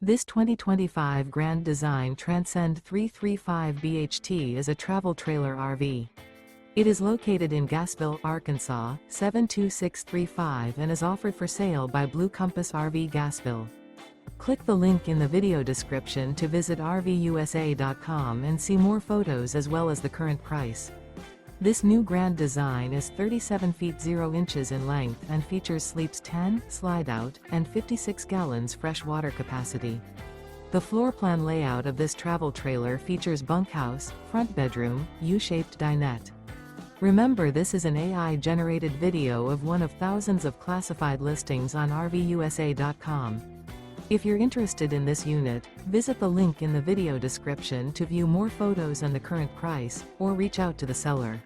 This 2025 Grand Design Transcend 335 BHT is a travel trailer RV. It is located in Gassville, Arkansas, 72635 and is offered for sale by Blue Compass RV Gassville. Click the link in the video description to visit RVUSA.com and see more photos as well as the current price. This new Grand Design is 37 feet 0 inches in length and features sleeps 10, Slideout, and 56 gallons fresh water capacity. The floor plan layout of this travel trailer features bunkhouse, front bedroom, U-shaped dinette. Remember, this is an AI-generated video of one of thousands of classified listings on RVUSA.com. If you're interested in this unit, visit the link in the video description to view more photos and the current price, or reach out to the seller.